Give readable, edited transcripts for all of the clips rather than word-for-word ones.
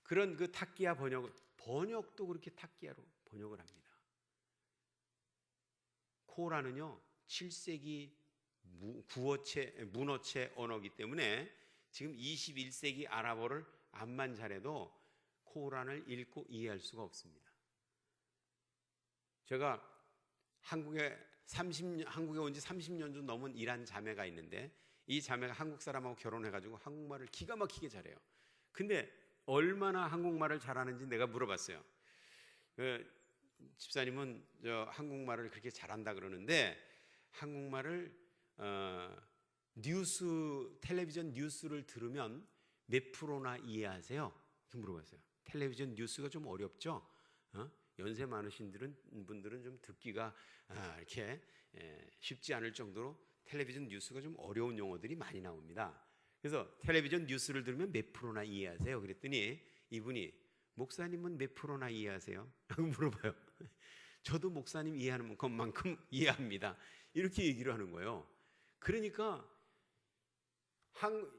그런 그 탁기야 번역도 그렇게 탁기야로 번역을 합니다. 코란은요 7세기 문어체 언어이기 때문에 지금 21세기 아랍어를 암만 잘해도 코란을 읽고 이해할 수가 없습니다. 제가 한국에 온 지 30년 좀 넘은 이란 자매가 있는데 이 자매가 한국 사람하고 결혼해가지고 한국말을 기가 막히게 잘해요. 근데 얼마나 한국말을 잘하는지 내가 물어봤어요. 집사님은 한국말을 그렇게 잘한다 그러는데 한국말을 텔레비전 뉴스를 들으면 몇 프로나 이해하세요? 이렇게 물어봤어요. 텔레비전 뉴스가 좀 어렵죠? 연세 많으신 분들은 좀 듣기가 이렇게 쉽지 않을 정도로 텔레비전 뉴스가 좀 어려운 용어들이 많이 나옵니다. 그래서 텔레비전 뉴스를 들으면 몇 프로나 이해하세요? 그랬더니 이분이 목사님은 몇 프로나 이해하세요? 라고 물어봐요. 저도 목사님 이해하는 것만큼 이해합니다. 이렇게 얘기를 하는 거예요. 그러니까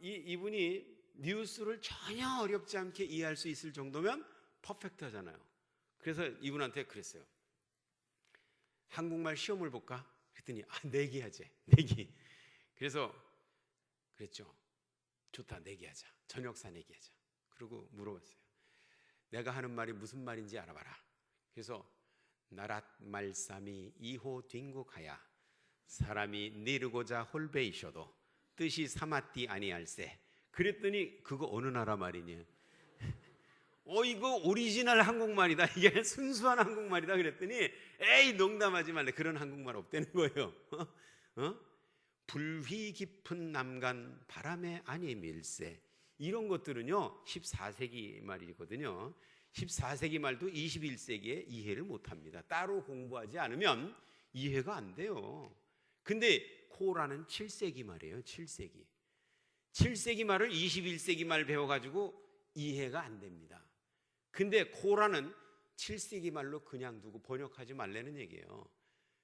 이분이 뉴스를 전혀 어렵지 않게 이해할 수 있을 정도면 퍼펙트하잖아요. 그래서 이분한테 그랬어요. 한국말 시험을 볼까? 그랬더니 내기하재. 내기. 그래서 그랬죠. 좋다, 내기하자. 전역사 내기하자. 그리고 물어봤어요. 내가 하는 말이 무슨 말인지 알아봐라. 그래서 나랏 말삼이 이호 뒹곡하야 사람이 니르고자 홀베이셔도 뜻이 삼았디 아니할세. 그랬더니 그거 어느 나라 말이냐? 이거 오리지널 한국말이다. 이게 순수한 한국말이다. 그랬더니 에이 농담하지 말래. 그런 한국말 없다는 거예요. 불휘 깊은 남간 바람에 아니 밀세. 이런 것들은요 14세기 말이거든요. 14세기 말도 21세기에 이해를 못합니다. 따로 공부하지 않으면 이해가 안 돼요. 근데 코란은 7세기 말이에요. 7세기 말을 21세기 말 배워가지고 이해가 안 됩니다. 근데 코란은 7세기 말로 그냥 두고 번역하지 말라는 얘기예요.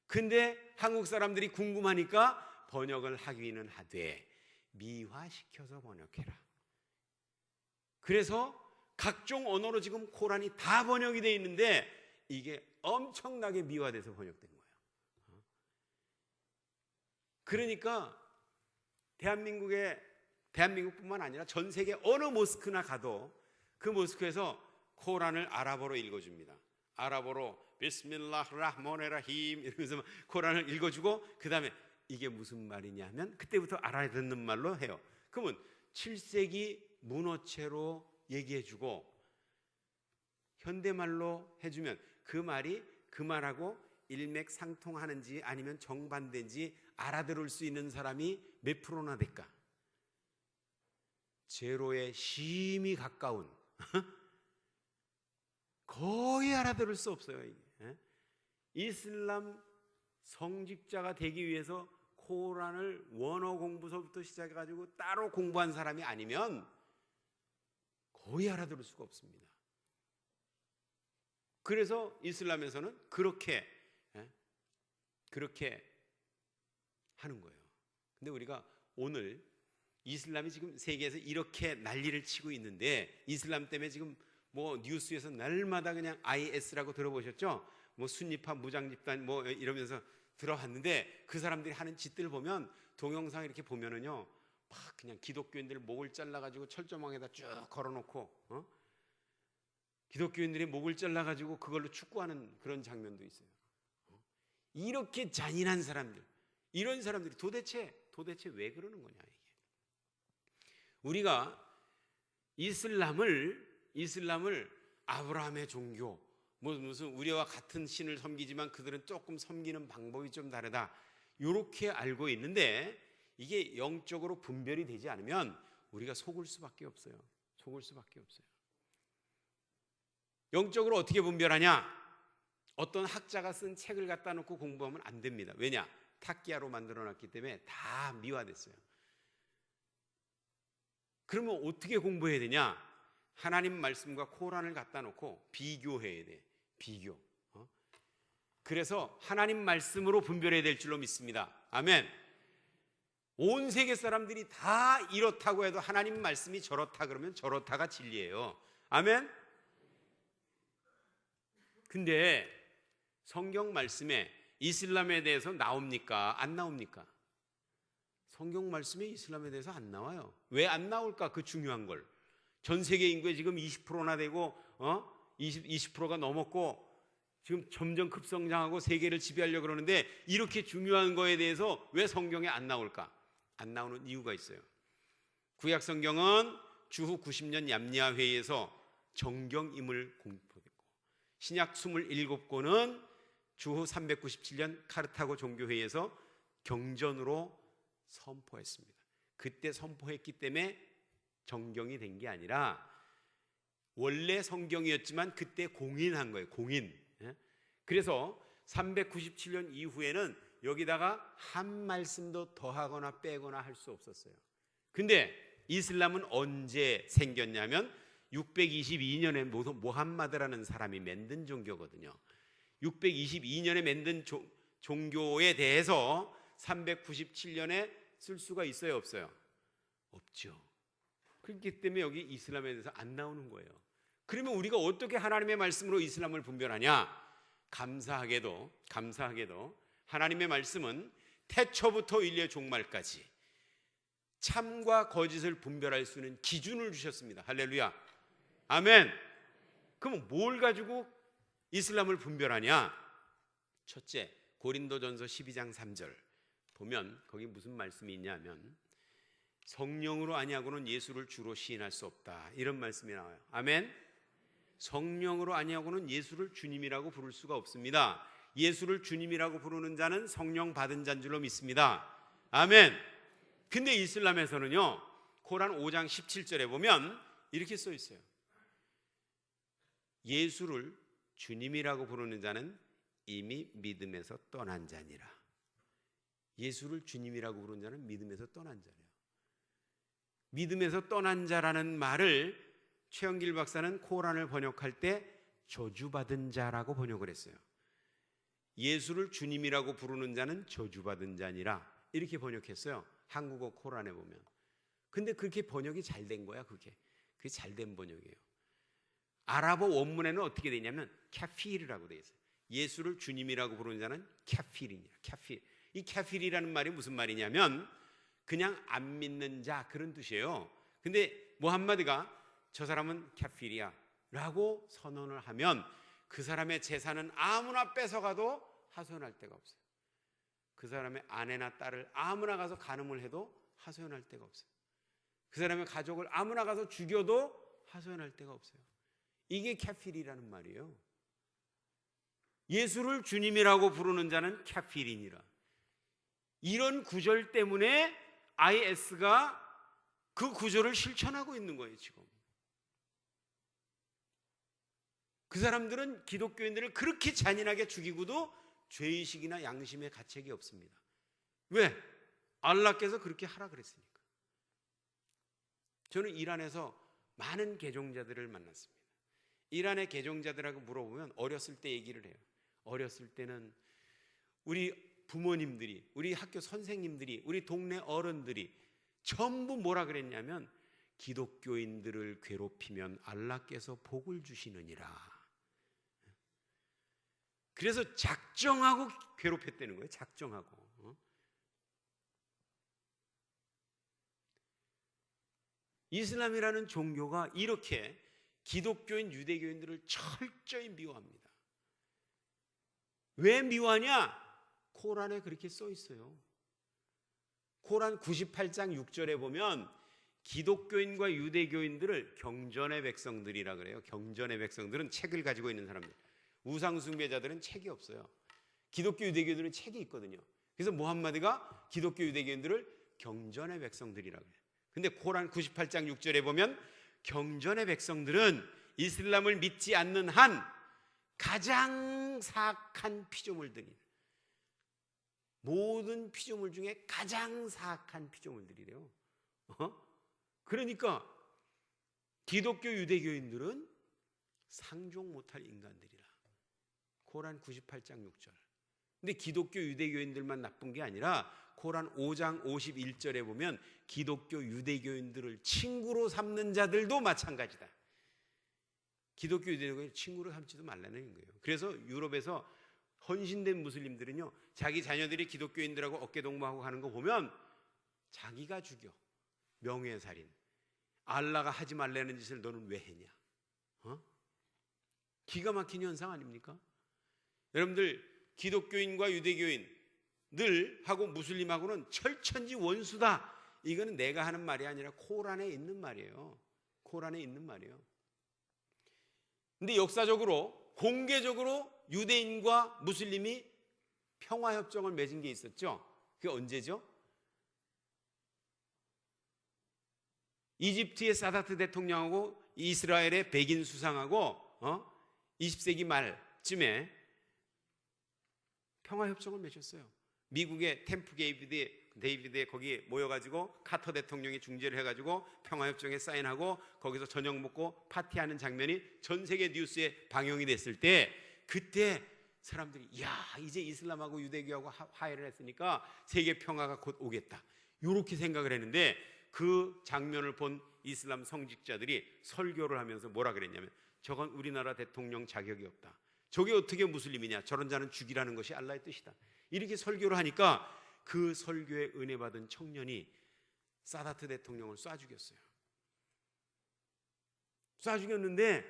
근데 한국 사람들이 궁금하니까 번역을 하기는 하되 미화시켜서 번역해라. 그래서 각종 언어로 지금 코란이 다 번역이 되어 있는데 이게 엄청나게 미화돼서 번역된 거예요. 그러니까 대한민국뿐만 아니라 전 세계 어느 모스크나 가도 그 모스크에서 코란을 아랍어로 읽어줍니다. 아랍어로 비스밀라흐 라흐마니르라힘 이러면서 코란을 읽어주고 그 다음에 이게 무슨 말이냐 하면 그때부터 알아듣는 말로 해요. 그러면 7세기 문어체로 얘기해주고 현대말로 해주면 그 말이 그 말하고 일맥상통하는지 아니면 정반대인지 알아들을 수 있는 사람이 몇 프로나 될까? 제로에 심히 가까운 거의 알아들을 수 없어요. 이게. 이슬람 성직자가 되기 위해서 코란을 원어 공부서부터 시작해가지고 따로 공부한 사람이 아니면 거의 알아들을 수가 없습니다. 그래서 이슬람에서는 그렇게 하는 거예요. 근데 우리가 오늘 이슬람이 지금 세계에서 이렇게 난리를 치고 있는데 이슬람 때문에 지금 뭐 뉴스에서 날마다 그냥 IS라고 들어보셨죠? 뭐 순위파 무장집단 뭐 이러면서 들어왔는데 그 사람들이 하는 짓들 보면 동영상 이렇게 보면은요 막 그냥 기독교인들 목을 잘라가지고 철조망에다 쭉 걸어놓고 기독교인들의 목을 잘라가지고 그걸로 축구하는 그런 장면도 있어요. 이렇게 잔인한 사람들, 이런 사람들이 도대체 왜 그러는 거냐 이게. 우리가 이슬람을 아브라함의 종교, 무슨 우리와 같은 신을 섬기지만 그들은 조금 섬기는 방법이 좀 다르다 이렇게 알고 있는데 이게 영적으로 분별이 되지 않으면 우리가 속을 수밖에 없어요. 영적으로 어떻게 분별하냐? 어떤 학자가 쓴 책을 갖다 놓고 공부하면 안 됩니다. 왜냐? 탁기야로 만들어놨기 때문에 다 미화됐어요. 그러면 어떻게 공부해야 되냐? 하나님 말씀과 코란을 갖다 놓고 비교해야 돼. 비교. 그래서 하나님 말씀으로 분별해야 될 줄로 믿습니다. 아멘. 온 세계 사람들이 다 이렇다고 해도 하나님 말씀이 저렇다 그러면 저렇다가 진리예요. 아멘? 근데 성경 말씀에 이슬람에 대해서 나옵니까? 안 나옵니까? 성경 말씀에 이슬람에 대해서 안 나와요. 왜 안 나올까? 그 중요한 걸. 전 세계 인구의 지금 20%나 되고 20%가 넘었고 지금 점점 급성장하고 세계를 지배하려고 그러는데 이렇게 중요한 거에 대해서 왜 성경에 안 나올까? 안 나오는 이유가 있어요. 구약 성경은 주후 90년 얌니아 회의에서 정경임을 공포했고, 신약 27권은 주후 397년 카르타고 종교회의에서 경전으로 선포했습니다. 그때 선포했기 때문에 정경이 된 게 아니라 원래 성경이었지만 그때 공인한 거예요. 공인. 그래서 397년 이후에는 여기다가 한 말씀도 더하거나 빼거나 할 수 없었어요. 근데 이슬람은 언제 생겼냐면 622년에 모함마드라는 사람이 만든 종교거든요. 622년에 만든 종교에 대해서 397년에 쓸 수가 있어요, 없어요? 없죠. 그렇기 때문에 여기 이슬람에 대해서 안 나오는 거예요. 그러면 우리가 어떻게 하나님의 말씀으로 이슬람을 분별하냐? 감사하게도 하나님의 말씀은 태초부터 인류의 종말까지 참과 거짓을 분별할 수 있는 기준을 주셨습니다. 할렐루야. 아멘. 그럼 뭘 가지고 이슬람을 분별하냐? 첫째, 고린도전서 12장 3절 보면 거기 무슨 말씀이 있냐면 성령으로 아니하고는 예수를 주로 시인할 수 없다, 이런 말씀이 나와요. 아멘. 성령으로 아니하고는 예수를 주님이라고 부를 수가 없습니다. 예수를 주님이라고 부르는 자는 성령 받은 자인 줄로 믿습니다. 아멘. 근데 이슬람에서는요, 코란 5장 17절에 보면 이렇게 써 있어요. 예수를 주님이라고 부르는 자는 이미 믿음에서 떠난 자니라. 예수를 주님이라고 부르는 자는 믿음에서 떠난 자래요. 믿음에서 떠난 자라는 말을 최영길 박사는 코란을 번역할 때 저주받은 자라고 번역을 했어요. 예수를 주님이라고 부르는 자는 저주받은 자니라, 이렇게 번역했어요. 한국어 코란에 보면. 근데 그렇게 번역이 잘 된 거야. 그게 잘 된 번역이에요. 아랍어 원문에는 어떻게 되냐면 카피르라고 되어 있어요. 예수를 주님이라고 부르는 자는 카피르니라. 카피르. 이 카피르라는 말이 무슨 말이냐면 그냥 안 믿는 자, 그런 뜻이에요. 근데 무함마드가 저 사람은 카피르야 라고 선언을 하면 그 사람의 재산은 아무나 뺏어가도 하소연할 데가 없어요. 그 사람의 아내나 딸을 아무나 가서 간음을 해도 하소연할 데가 없어요. 그 사람의 가족을 아무나 가서 죽여도 하소연할 데가 없어요. 이게 카피르라는 말이에요. 예수를 주님이라고 부르는 자는 카피르니라. 이런 구절 때문에 IS가 그 구절을 실천하고 있는 거예요, 지금. 그 사람들은 기독교인들을 그렇게 잔인하게 죽이고도 죄의식이나 양심의 가책이 없습니다. 왜? 알라께서 그렇게 하라 그랬으니까. 저는 이란에서 많은 개종자들을 만났습니다. 이란의 개종자들하고 물어보면 어렸을 때 얘기를 해요. 어렸을 때는 우리 부모님들이, 우리 학교 선생님들이, 우리 동네 어른들이 전부 뭐라 그랬냐면 기독교인들을 괴롭히면 알라께서 복을 주시느니라. 그래서 작정하고 괴롭혔다는 거예요. 작정하고. 이슬람이라는 종교가 이렇게 기독교인, 유대교인들을 철저히 미워합니다. 왜 미워하냐? 코란에 그렇게 써 있어요. 코란 98장 6절에 보면 기독교인과 유대교인들을 경전의 백성들이라 그래요. 경전의 백성들은 책을 가지고 있는 사람들. 우상숭배자들은 책이 없어요. 기독교, 유대교인들은 책이 있거든요. 그래서 무함마드가 기독교, 유대교인들을 경전의 백성들이라 그래요. 근데 코란 98장 6절에 보면 경전의 백성들은 이슬람을 믿지 않는 한 가장 사악한 피조물들이, 모든 피조물 중에 가장 사악한 피조물들이래요. 그러니까 기독교, 유대교인들은 상종 못할 인간들이라. 코란 98장 6절. 근데 기독교, 유대교인들만 나쁜 게 아니라 코란 5장 51절에 보면 기독교, 유대교인들을 친구로 삼는 자들도 마찬가지다. 기독교 유대인을 친구로 삼지도 말라는 거예요. 그래서 유럽에서 헌신된 무슬림들은요, 자기 자녀들이 기독교인들하고 어깨동무하고 하는 거 보면 자기가 죽여. 명예살인. 알라가 하지 말라는 짓을 너는 왜 했냐? 기가 막힌 현상 아닙니까? 여러분들, 기독교인과 유대교인들 하고 무슬림하고는 철천지 원수다. 이거는 내가 하는 말이 아니라 코란에 있는 말이에요. 코란에 있는 말이에요. 근데 역사적으로 공개적으로 유대인과 무슬림이 평화협정을 맺은 게 있었죠. 그게 언제죠? 이집트의 사다트 대통령하고 이스라엘의 백인 수상하고 20세기 말쯤에 평화협정을 맺었어요. 미국의 캠프 데이비드에 거기 모여가지고 카터 대통령이 중재를 해가지고 평화협정에 사인하고 거기서 저녁 먹고 파티하는 장면이 전 세계 뉴스에 방영이 됐을 때, 그때 사람들이 야, 이제 이슬람하고 유대교하고 화해를 했으니까 세계 평화가 곧 오겠다, 이렇게 생각을 했는데, 그 장면을 본 이슬람 성직자들이 설교를 하면서 뭐라 그랬냐면, 저건 우리나라 대통령 자격이 없다. 저게 어떻게 무슬림이냐. 저런 자는 죽이라는 것이 알라의 뜻이다. 이렇게 설교를 하니까 그 설교에 은혜 받은 청년이 사다트 대통령을 쏴 죽였어요. 쏴 죽였는데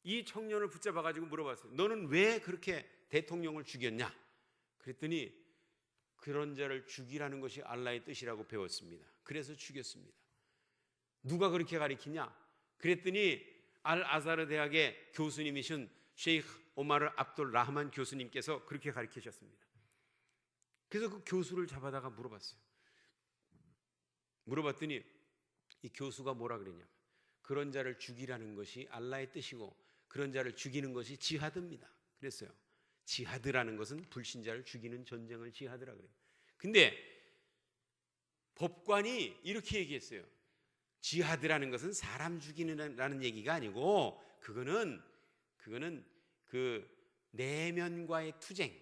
이 청년을 붙잡아가지고 물어봤어요. 너는 왜 그렇게 대통령을 죽였냐? 그랬더니 그런 자를 죽이라는 것이 알라의 뜻이라고 배웠습니다. 그래서 죽였습니다. 누가 그렇게 가르치냐? 그랬더니 알 아자르 대학의 교수님이신 셰이크 오마르 압돌 라흐만 교수님께서 그렇게 가르치셨습니다. 그래서 그 교수를 잡아다가 물어봤어요. 물어봤더니 이 교수가 뭐라 그랬냐면, 그런 자를 죽이라는 것이 알라의 뜻이고 그런 자를 죽이는 것이 지하드입니다. 그랬어요. 지하드라는 것은 불신자를 죽이는 전쟁을 지하드라 그래요. 근데 법관이 이렇게 얘기했어요. 지하드라는 것은 사람 죽이는 얘기가 아니고 그거는 그 내면과의 투쟁,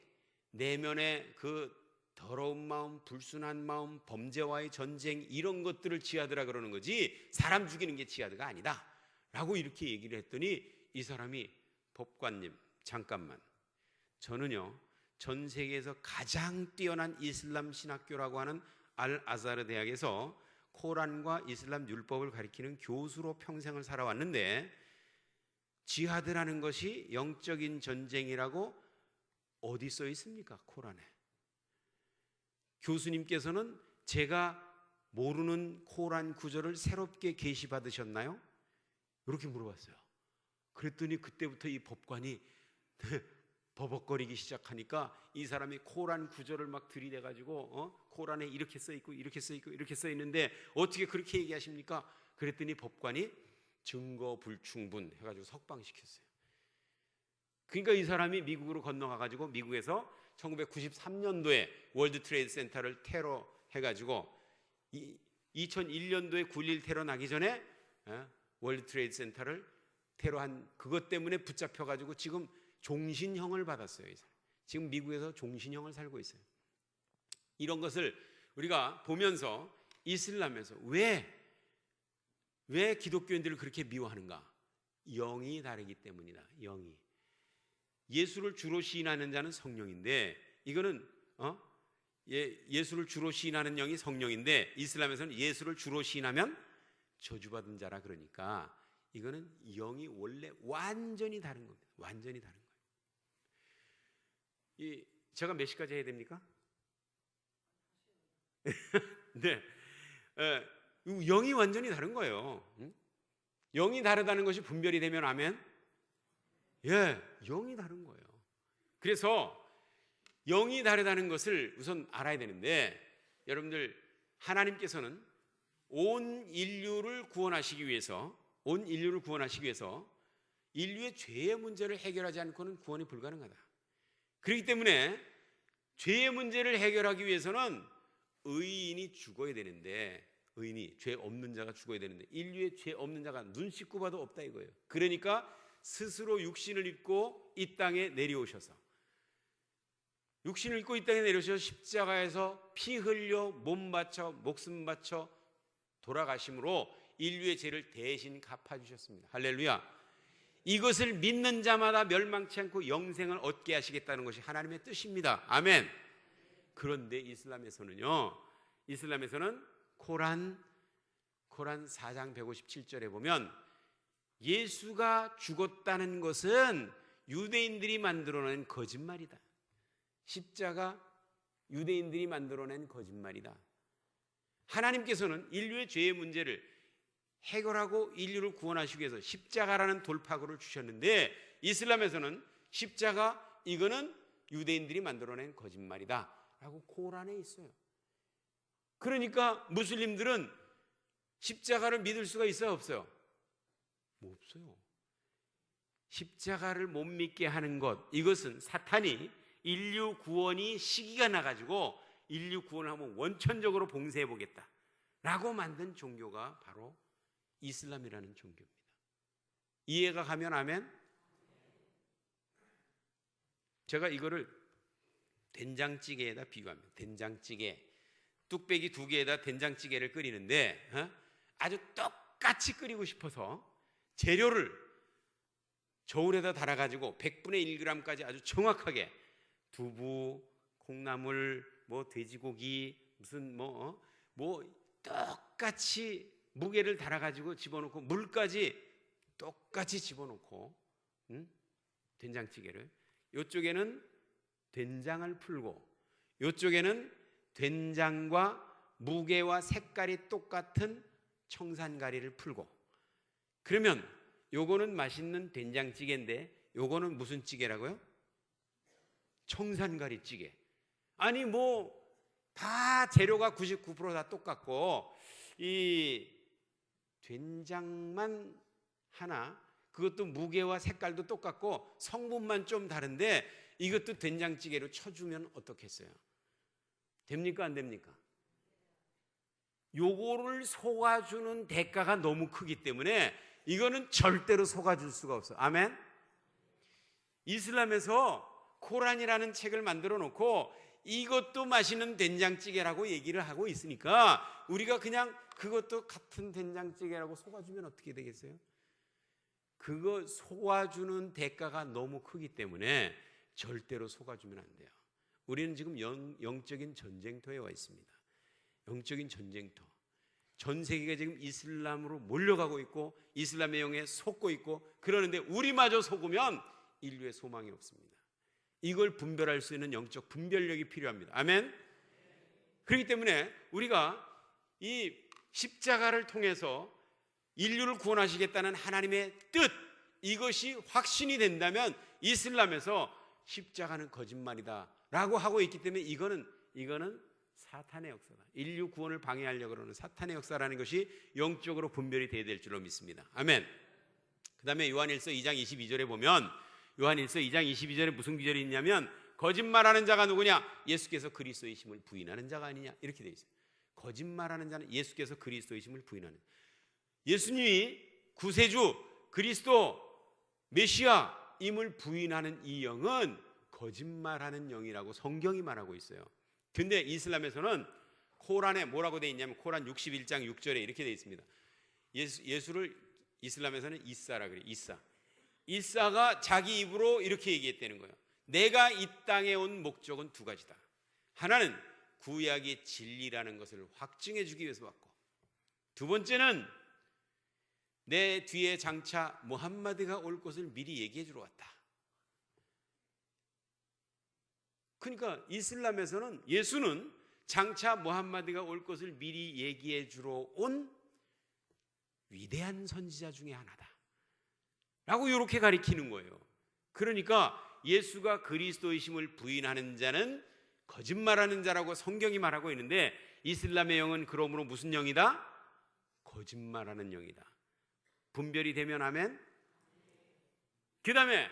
내면의 그 더러운 마음, 불순한 마음, 범죄와의 전쟁, 이런 것들을 지하드라 그러는 거지 사람 죽이는 게 지하드가 아니다 라고 이렇게 얘기를 했더니 이 사람이, 법관님 잠깐만, 저는요 전 세계에서 가장 뛰어난 이슬람 신학교라고 하는 알 아자르 대학에서 코란과 이슬람 율법을 가리키는 교수로 평생을 살아왔는데 지하드라는 것이 영적인 전쟁이라고 어디 써 있습니까? 코란에. 교수님께서는 제가 모르는 코란 구절을 새롭게 계시받으셨나요? 이렇게 물어봤어요. 그랬더니 그때부터 이 법관이 버벅거리기 시작하니까 이 사람이 코란 구절을 막 들이대가지고 코란에 이렇게 써있고 이렇게 써있고 이렇게 써있는데 어떻게 그렇게 얘기하십니까? 그랬더니 법관이 증거 불충분 해가지고 석방시켰어요. 그러니까 이 사람이 미국으로 건너가가지고 미국에서 1993년도에 월드 트레이드 센터를 테러 해가지고 2001년도에 9.11 테러 나기 전에 월드 트레이드 센터를 테러한 그것 때문에 붙잡혀가지고 지금 종신형을 받았어요. 지금 미국에서 종신형을 살고 있어요. 이런 것을 우리가 보면서 이슬람에서 왜 기독교인들을 그렇게 미워하는가? 영이 다르기 때문이다. 영이. 예수를 주로 시인하는 자는 성령인데, 이거는 예수를 주로 시인하는 영이 성령인데 이슬람에서는 예수를 주로 시인하면 저주받은 자라 그러니까 이거는 영이 원래 완전히 다른 겁니다. 완전히 다른 거예요. 제가 몇 시까지 해야 됩니까? 네. 영이 완전히 다른 거예요. 영이 다르다는 것이 분별이 되면 아멘? 예, 영이 다른 거예요. 그래서 영이 다르다는 것을 우선 알아야 되는데, 여러분들 하나님께서는 온 인류를 구원하시기 위해서 인류의 죄의 문제를 해결하지 않고는 구원이 불가능하다. 그렇기 때문에 죄의 문제를 해결하기 위해서는 의인이 죽어야 되는데, 의인이, 죄 없는 자가 죽어야 되는데 인류의 죄 없는 자가 눈 씻고 봐도 없다 이거예요. 그러니까 스스로 육신을 입고 이 땅에 내려오셔서 십자가에서 피 흘려 몸 바쳐 목숨 바쳐 돌아가심으로 인류의 죄를 대신 갚아주셨습니다. 할렐루야. 이것을 믿는 자마다 멸망치 않고 영생을 얻게 하시겠다는 것이 하나님의 뜻입니다. 아멘. 그런데 이슬람에서는 코란 4장 157절에 보면 예수가 죽었다는 것은 유대인들이 만들어낸 거짓말이다. 십자가 유대인들이 만들어낸 거짓말이다. 하나님께서는 인류의 죄의 문제를 해결하고 인류를 구원하시기 위해서 십자가라는 돌파구를 주셨는데 이슬람에서는 십자가 이거는 유대인들이 만들어낸 거짓말이다 라고 코란에 있어요. 그러니까 무슬림들은 십자가를 믿을 수가 있어요, 없어요? 뭐 없어요. 십자가를 못 믿게 하는 것, 이것은 사탄이 인류 구원이 시기가 나가지고 인류 구원을 한번 원천적으로 봉쇄해 보겠다 라고 만든 종교가 바로 이슬람이라는 종교입니다. 이해가 가면 아멘? 제가 이거를 된장찌개에다 비유합니다. 된장찌개, 뚝배기 2개에다 된장찌개를 끓이는데 아주 똑같이 끓이고 싶어서 재료를 저울에다 달아가지고 100분의 1g까지 아주 정확하게 두부, 콩나물, 돼지고기, 무슨 똑같이 무게를 달아가지고 집어넣고 물까지 똑같이 집어넣고 된장찌개를 이쪽에는 된장을 풀고 이쪽에는 된장과 무게와 색깔이 똑같은 청산가리를 풀고 그러면 요거는 맛있는 된장찌개인데 요거는 무슨 찌개라고요? 청산가리 찌개. 아니 다 재료가 99% 다 똑같고 이 된장만 하나 그것도 무게와 색깔도 똑같고 성분만 좀 다른데 이것도 된장찌개로 쳐주면 어떻겠어요? 됩니까 안 됩니까? 요거를 속아주는 대가가 너무 크기 때문에 이거는 절대로 속아줄 수가 없어요. 아멘? 이슬람에서 코란이라는 책을 만들어 놓고 이것도 맛있는 된장찌개라고 얘기를 하고 있으니까 우리가 그냥 그것도 같은 된장찌개라고 속아주면 어떻게 되겠어요? 그거 속아주는 대가가 너무 크기 때문에 절대로 속아주면 안 돼요. 우리는 지금 영적인 전쟁터에 와 있습니다. 영적인 전쟁터. 전 세계가 지금 이슬람으로 몰려가고 있고 이슬람의 영에 속고 있고 그러는데 우리마저 속으면 인류의 소망이 없습니다. 이걸 분별할 수 있는 영적 분별력이 필요합니다. 아멘? 그렇기 때문에 우리가 이 십자가를 통해서 인류를 구원하시겠다는 하나님의 뜻 이것이 확신이 된다면 이슬람에서 십자가는 거짓말이다 라고 하고 있기 때문에 이거는 사탄의 역사다. 인류 구원을 방해하려고 그러는 사탄의 역사라는 것이 영적으로 분별이 돼야 될 줄로 믿습니다. 아멘. 그 다음에 요한일서 2장 22절에 보면 요한일서 2장 22절에 무슨 구절이 있냐면 거짓말하는 자가 누구냐? 예수께서 그리스도이심을 부인하는 자가 아니냐? 이렇게 되어 있어요. 거짓말하는 자는 예수께서 그리스도이심을 부인하는 예수님이 구세주 그리스도 메시아임을 부인하는 이 영은 거짓말하는 영이라고 성경이 말하고 있어요. 근데 이슬람에서는 코란에 뭐라고 되어 있냐면 코란 61장 6절에 이렇게 되어 있습니다. 예수를 이슬람에서는 이사라 그래요. 이사가 자기 입으로 이렇게 얘기했다는 거예요. 내가 이 땅에 온 목적은 2가지다. 하나는 구약의 진리라는 것을 확증해 주기 위해서 왔고 두 번째는 내 뒤에 장차 무함마드가 올 것을 미리 얘기해 주러 왔다. 그러니까 이슬람에서는 예수는 장차 무함마드가 올 것을 미리 얘기해 주러 온 위대한 선지자 중에 하나다 라고 이렇게 가리키는 거예요. 그러니까 예수가 그리스도이심을 부인하는 자는 거짓말하는 자라고 성경이 말하고 있는데 이슬람의 영은 그러므로 무슨 영이다? 거짓말하는 영이다. 분별이 되면 아멘. 그 다음에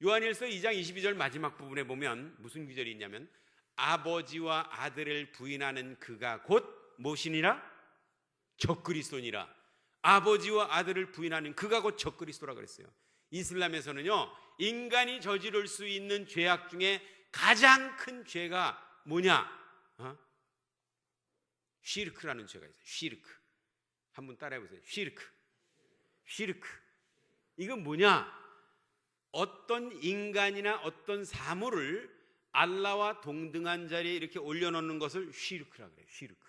요한일서 2장 22절 마지막 부분에 보면 무슨 구절이 있냐면 아버지와 아들을 부인하는 그가 곧 무엇이니라? 적그리스도니라. 아버지와 아들을 부인하는 그가 곧 적그리스도라 그랬어요. 이슬람에서는요 인간이 저지를 수 있는 죄악 중에 가장 큰 죄가 뭐냐? 쉬르크라는 죄가 있어요. 쉬르크. 한번 따라해 보세요. 쉬르크. 이건 뭐냐? 어떤 인간이나 어떤 사물을 알라와 동등한 자리에 이렇게 올려놓는 것을 쉬르크라 그래요. 쉬르크.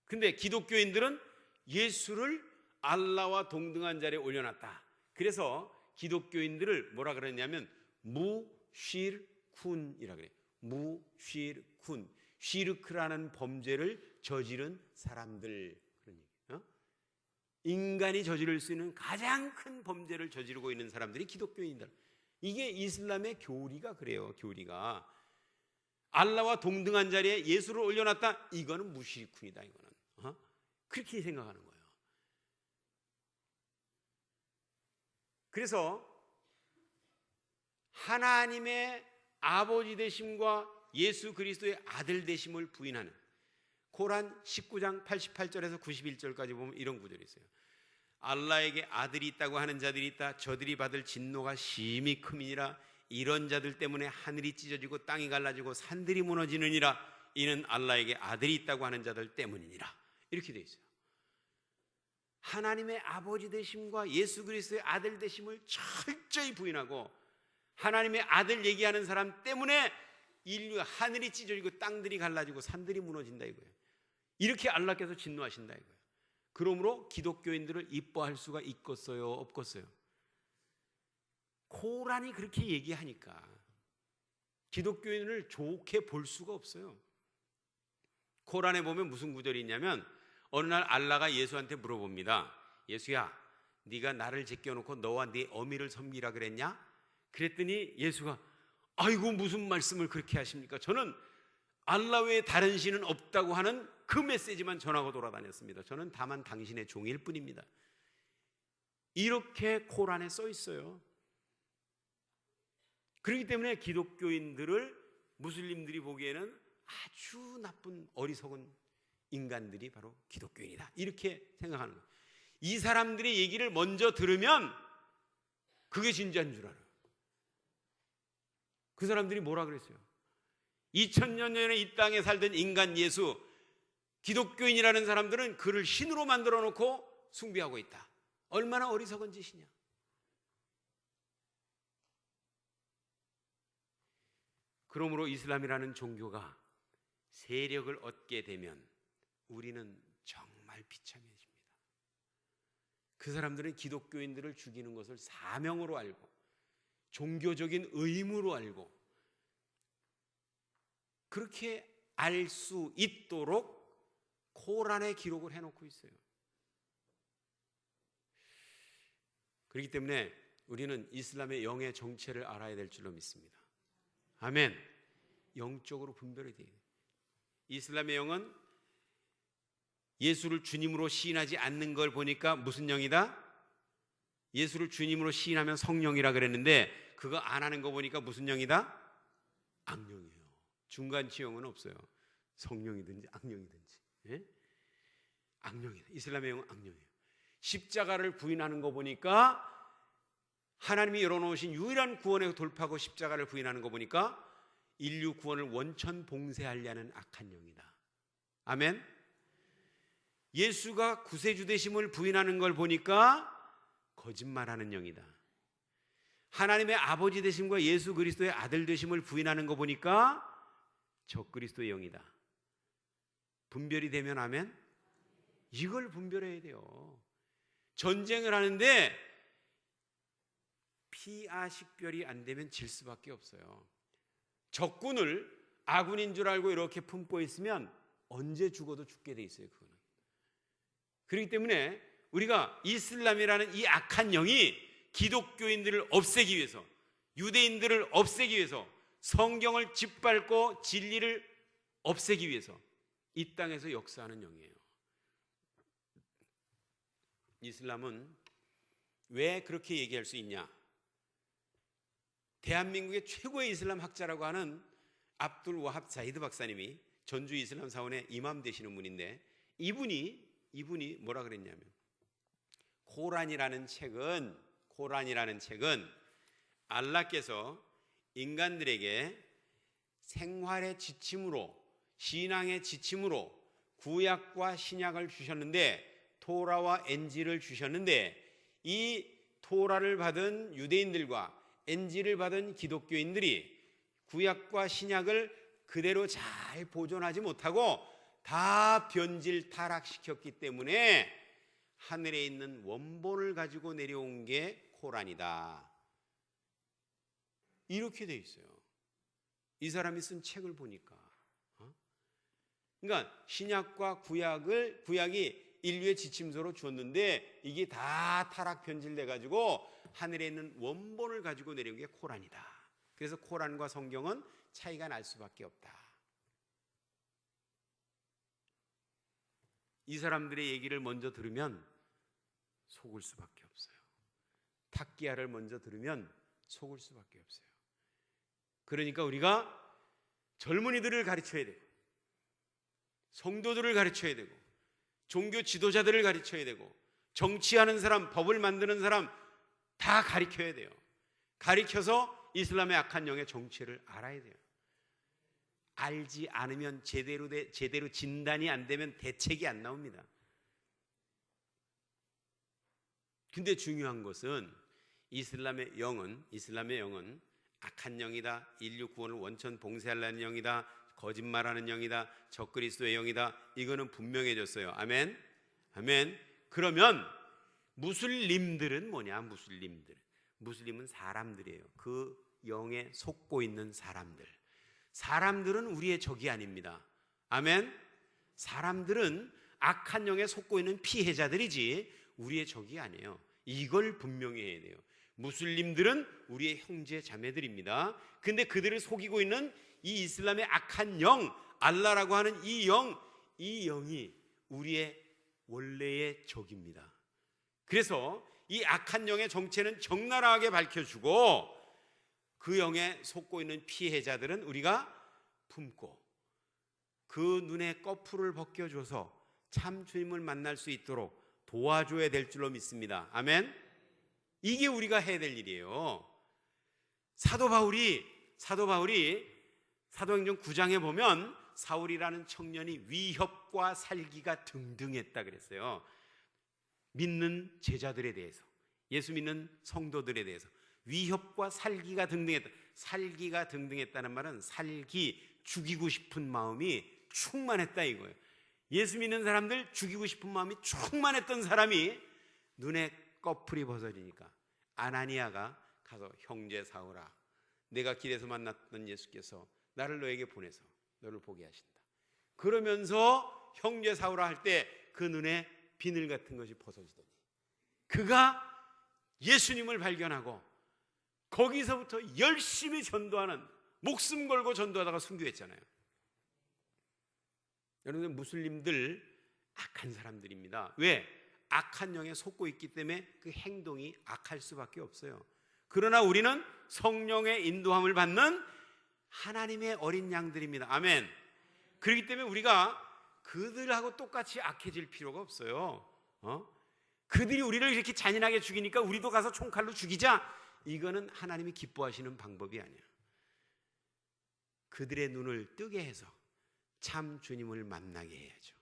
근데 기독교인들은 예수를 알라와 동등한 자리에 올려놨다. 그래서 기독교인들을 뭐라 그러냐면 무쉬르쿤이라 그래요. 무쉬르쿤. 쉬르크라는 범죄를 저지른 사람들, 그런 얘기예요. 인간이 저지를 수 있는 가장 큰 범죄를 저지르고 있는 사람들이 기독교인들. 이게 이슬람의 교리가 그래요. 교리가 알라와 동등한 자리에 예수를 올려놨다. 이거는 무쉬르쿤이다. 이거는 그렇게 생각하는 거예요. 그래서 하나님의 아버지 되심과 예수 그리스도의 아들 되심을 부인하는, 코란 19장 88절에서 91절까지 보면 이런 구절이 있어요. 알라에게 아들이 있다고 하는 자들이 있다. 저들이 받을 진노가 심히 큼이니라. 이런 자들 때문에 하늘이 찢어지고 땅이 갈라지고 산들이 무너지느니라. 이는 알라에게 아들이 있다고 하는 자들 때문이니라. 이렇게 되어 있어요. 하나님의 아버지 되심과 예수 그리스도의 아들 되심을 철저히 부인하고, 하나님의 아들 얘기하는 사람 때문에 인류가 하늘이 찢어지고 땅들이 갈라지고 산들이 무너진다 이거예요. 이렇게 알라께서 진노하신다 이거예요. 그러므로 기독교인들을 이뻐할 수가 있겠어요, 없겠어요? 코란이 그렇게 얘기하니까 기독교인을 좋게 볼 수가 없어요. 코란에 보면 무슨 구절이 있냐면, 어느 날 알라가 예수한테 물어봅니다. 예수야, 네가 나를 제껴놓고 너와 네 어미를 섬기라 그랬냐? 그랬더니 예수가 아이고 무슨 말씀을 그렇게 하십니까? 저는 알라 외에 다른 신은 없다고 하는 그 메시지만 전하고 돌아다녔습니다. 저는 다만 당신의 종일 뿐입니다. 이렇게 코란에 써 있어요. 그렇기 때문에 기독교인들을 무슬림들이 보기에는 아주 나쁜 어리석은 인간들이 바로 기독교인이다, 이렇게 생각하는 거예요. 이 사람들의 얘기를 먼저 들으면 그게 진짜인 줄 알아요. 그 사람들이 뭐라 그랬어요? 2000년 전에 이 땅에 살던 인간 예수, 기독교인이라는 사람들은 그를 신으로 만들어 놓고 숭배하고 있다. 얼마나 어리석은 짓이냐. 그러므로 이슬람이라는 종교가 세력을 얻게 되면 우리는 정말 비참해집니다. 그 사람들은 기독교인들을 죽이는 것을 사명으로 알고 종교적인 의무로 알고 그렇게 알 수 있도록 코란에 기록을 해놓고 있어요. 그렇기 때문에 우리는 이슬람의 영의 정체를 알아야 될 줄로 믿습니다. 아멘. 영적으로 분별해야 돼요. 이슬람의 영은 예수를 주님으로 시인하지 않는 걸 보니까 무슨 영이다? 예수를 주님으로 시인하면 성령이라 그랬는데 그거 안 하는 거 보니까 무슨 영이다? 악령이에요. 중간 지형은 없어요. 성령이든지 악령이든지. 예? 악령이다. 이슬람의 영은 악령이에요. 십자가를 부인하는 거 보니까 하나님이 열어놓으신 유일한 구원의 돌파구 십자가를 부인하는 거 보니까 인류 구원을 원천 봉쇄하려는 악한 영이다. 아멘. 예수가 구세주 되심을 부인하는 걸 보니까 거짓말하는 영이다. 하나님의 아버지 되심과 예수 그리스도의 아들 되심을 부인하는 거 보니까 적그리스도의 영이다. 분별이 되면 아멘. 이걸 분별해야 돼요. 전쟁을 하는데 피아 식별이 안 되면 질 수밖에 없어요. 적군을 아군인 줄 알고 이렇게 품고 있으면 언제 죽어도 죽게 돼 있어요. 그거는. 그렇기 때문에 우리가 이슬람이라는 이 악한 영이 기독교인들을 없애기 위해서, 유대인들을 없애기 위해서, 성경을 짓밟고 진리를 없애기 위해서 이 땅에서 역사하는 영이에요. 이슬람은 왜 그렇게 얘기할 수 있냐? 대한민국의 최고의 이슬람 학자라고 하는 압둘 와합 자히드 박사님이 전주 이슬람 사원의 이맘 되시는 분인데 이분이 뭐라 그랬냐면 코란이라는 책은 알라께서 인간들에게 생활의 지침으로, 신앙의 지침으로 구약과 신약을 주셨는데, 토라와 엔지를 주셨는데, 이 토라를 받은 유대인들과 NG를 받은 기독교인들이 구약과 신약을 그대로 잘 보존하지 못하고 다 변질 타락시켰기 때문에 하늘에 있는 원본을 가지고 내려온 게 코란이다. 이렇게 돼 있어요. 이 사람이 쓴 책을 보니까. 그러니까 신약과 구약이 인류의 지침서로 주었는데 이게 다 타락 변질돼 가지고 하늘에 있는 원본을 가지고 내려온 게 코란이다. 그래서 코란과 성경은 차이가 날 수밖에 없다. 이 사람들의 얘기를 먼저 들으면 속을 수밖에 없어요. 탁기야를 먼저 들으면 속을 수밖에 없어요. 그러니까 우리가 젊은이들을 가르쳐야 되고 성도들을 가르쳐야 되고 종교 지도자들을 가르쳐야 되고 정치하는 사람, 법을 만드는 사람 다 가르쳐야 돼요. 가르쳐서 이슬람의 악한 영의 정체를 알아야 돼요. 알지 않으면 제대로 진단이 안 되면 대책이 안 나옵니다. 근데 중요한 것은 이슬람의 영은 악한 영이다, 인류 구원을 원천 봉쇄하려는 영이다, 거짓말하는 영이다, 적그리스도의 영이다. 이거는 분명해졌어요. 아멘. 아멘. 그러면 무슬림들은 뭐냐? 무슬림은 사람들이에요. 그 영에 속고 있는 사람들. 사람들은 우리의 적이 아닙니다. 아멘. 사람들은 악한 영에 속고 있는 피해자들이지 우리의 적이 아니에요. 이걸 분명히 해야 돼요. 무슬림들은 우리의 형제 자매들입니다. 근데 그들을 속이고 있는 이 이슬람의 악한 영, 알라라고 하는 이 영이 우리의 원래의 적입니다. 그래서 이 악한 영의 정체는 적나라하게 밝혀주고 그 영에 속고 있는 피해자들은 우리가 품고 그 눈의 꺼풀을 벗겨줘서 참 주님을 만날 수 있도록 도와줘야 될 줄로 믿습니다. 아멘. 이게 우리가 해야 될 일이에요. 사도 바울이 사도행전 9장에 보면 사울이라는 청년이 위협과 살기가 등등했다 그랬어요. 믿는 제자들에 대해서, 예수 믿는 성도들에 대해서 위협과 살기가 등등했다. 살기가 등등했다는 말은 죽이고 싶은 마음이 충만했다 이거예요. 예수 믿는 사람들 죽이고 싶은 마음이 충만했던 사람이 눈에 꺼풀이 벗어지니까 아나니아가 가서 형제 사울아, 내가 길에서 만났던 예수께서 나를 너에게 보내서 너를 보게 하신다. 그러면서 형제 사울아 할 때 그 눈에 비늘 같은 것이 벗어지더니 그가 예수님을 발견하고 거기서부터 열심히 전도하는, 목숨 걸고 전도하다가 순교했잖아요. 여러분들 무슬림들 악한 사람들입니다. 왜? 악한 영에 속고 있기 때문에 그 행동이 악할 수밖에 없어요. 그러나 우리는 성령의 인도함을 받는 하나님의 어린 양들입니다. 아멘. 그렇기 때문에 우리가 그들하고 똑같이 악해질 필요가 없어요. 그들이 우리를 이렇게 잔인하게 죽이니까 우리도 가서 총칼로 죽이자. 이거는 하나님이 기뻐하시는 방법이 아니야. 그들의 눈을 뜨게 해서 참 주님을 만나게 해야죠.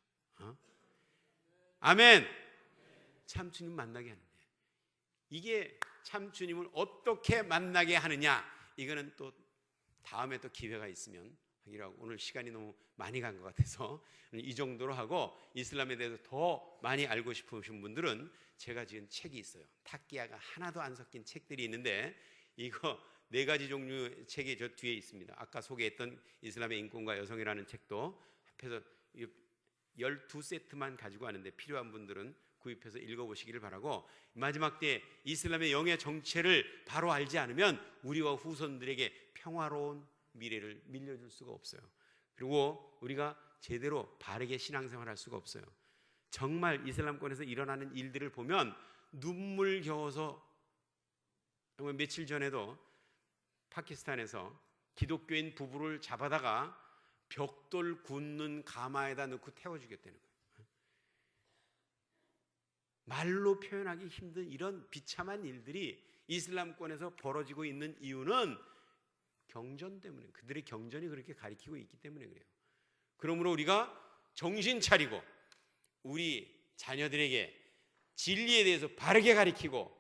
아멘. 참 주님 만나게 하는데 이게 참 주님을 어떻게 만나게 하느냐, 이거는 또 다음에 또 기회가 있으면 하기로 하고, 오늘 시간이 너무 많이 간 것 같아서 이 정도로 하고, 이슬람에 대해서 더 많이 알고 싶으신 분들은 제가 지은 책이 있어요. 탁기야가 하나도 안 섞인 책들이 있는데 이거 4가지 종류의 책이 저 뒤에 있습니다. 아까 소개했던 이슬람의 인권과 여성이라는 책도 합해서 12세트만 가지고 왔는데 필요한 분들은 구입해서 읽어보시기를 바라고, 마지막 때에 이슬람의 영의 정체를 바로 알지 않으면 우리와 후손들에게 평화로운 미래를 밀려줄 수가 없어요. 그리고 우리가 제대로 바르게 신앙생활할 수가 없어요. 정말 이슬람권에서 일어나는 일들을 보면 눈물겨워서, 정말 며칠 전에도 파키스탄에서 기독교인 부부를 잡아다가 벽돌 굽는 가마에다 넣고 태워 죽였다는 거예요. 말로 표현하기 힘든 이런 비참한 일들이 이슬람권에서 벌어지고 있는 이유는 경전 때문에, 그들의 경전이 그렇게 가리키고 있기 때문에 그래요. 그러므로 우리가 정신 차리고 우리 자녀들에게 진리에 대해서 바르게 가리키고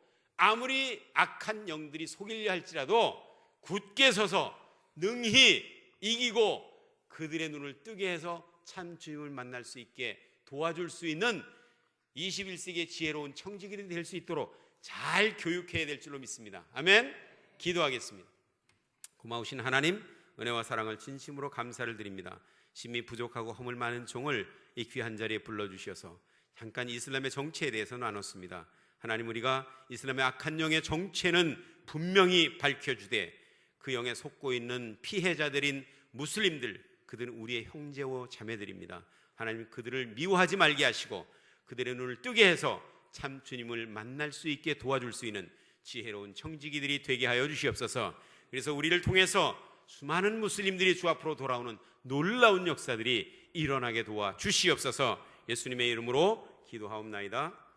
아무리 악한 영들이 속이려 할지라도 굳게 서서 능히 이기고 그들의 눈을 뜨게 해서 참 주님을 만날 수 있게 도와줄 수 있는 21세기의 지혜로운 청지기들이 될 수 있도록 잘 교육해야 될 줄로 믿습니다. 아멘. 기도하겠습니다. 고마우신 하나님, 은혜와 사랑을 진심으로 감사를 드립니다. 심히 부족하고 허물 많은 종을 이 귀한 자리에 불러주셔서 잠깐 이슬람의 정체에 대해서 나눴습니다. 하나님, 우리가 이슬람의 악한 영의 정체는 분명히 밝혀주되 그 영에 속고 있는 피해자들인 무슬림들, 그들은 우리의 형제와 자매들입니다. 하나님, 그들을 미워하지 말게 하시고 그들의 눈을 뜨게 해서 참 주님을 만날 수 있게 도와줄 수 있는 지혜로운 청지기들이 되게 하여 주시옵소서. 그래서 우리를 통해서 수많은 무슬림들이 주 앞으로 돌아오는 놀라운 역사들이 일어나게 도와 주시옵소서. 예수님의 이름으로 기도하옵나이다.